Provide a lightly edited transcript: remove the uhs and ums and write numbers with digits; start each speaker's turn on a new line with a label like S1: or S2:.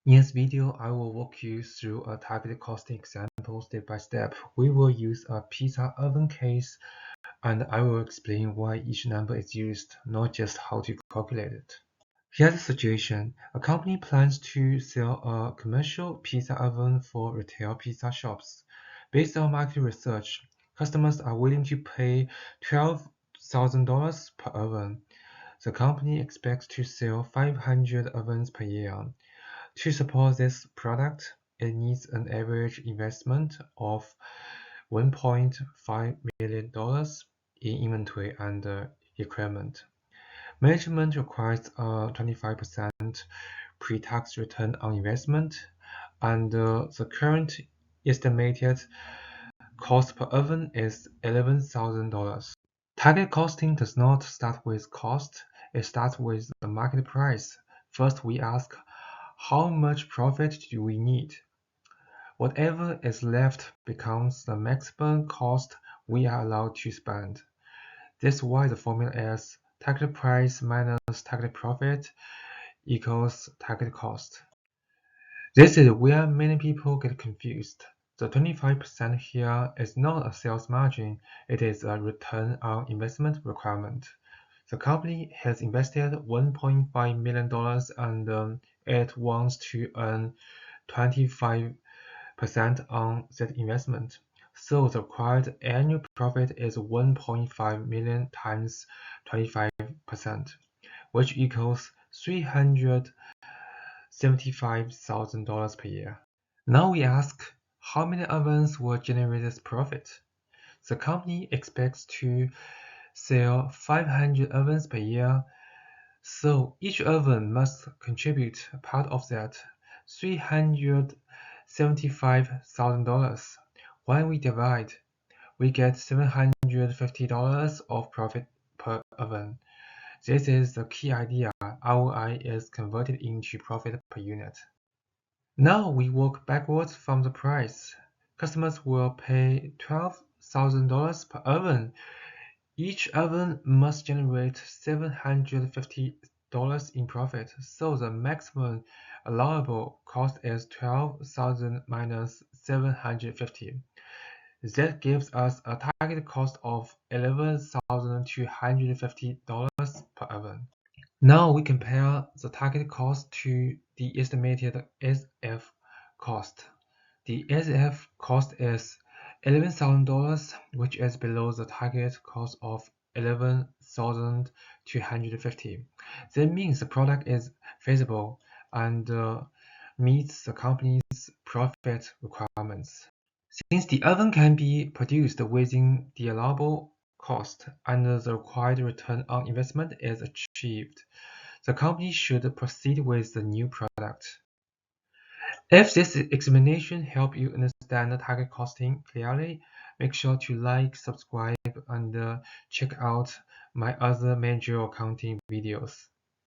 S1: In this video, I will walk you through a target costing example step by step. We will use a pizza oven case, and I will explain why each number is used, not just how to calculate it. Here's the situation. A company plans to sell a commercial pizza oven for retail pizza shops. Based on market research, customers are willing to pay $12,000 per oven. The company expects to sell 500 ovens per year. To support this product, it needs an average investment of $1.5 million in inventory and equipment. Management requires a 25% pre-tax return on investment, and the current estimated cost per oven is $11,000. Target costing does not start with cost, it starts with the market price. First, we ask, how much profit do we need? Whatever is left becomes the maximum cost we are allowed to spend. This is why the formula is target price minus target profit equals target cost. This is where many people get confused. The 25% here is not a sales margin, it is a return on investment requirement. The company has invested $1.5 million and it wants to earn 25% on that investment. So the required annual profit is 1.5 million times 25%, which equals $375,000 per year. Now we ask, how many ovens will generate this profit? The company expects to sell 500 ovens per year, so each oven must contribute a part of that, $375,000. When we divide, we get $750 of profit per oven. This is the key idea. ROI is converted into profit per unit. Now we work backwards from the price. Customers will pay $12,000 per oven. Each oven must generate $750 in profit, so the maximum allowable cost is $12,000 minus $750. That gives us a target cost of $11,250 per oven. Now we compare the target cost to the estimated SF cost. The SF cost is $11,000, which is below the target cost of $11,250. That means the product is feasible and meets the company's profit requirements. Since the oven can be produced within the allowable cost and the required return on investment is achieved, the company should proceed with the new product. If this explanation helped you understand the target costing clearly, make sure to like, subscribe, and check out my other managerial accounting videos.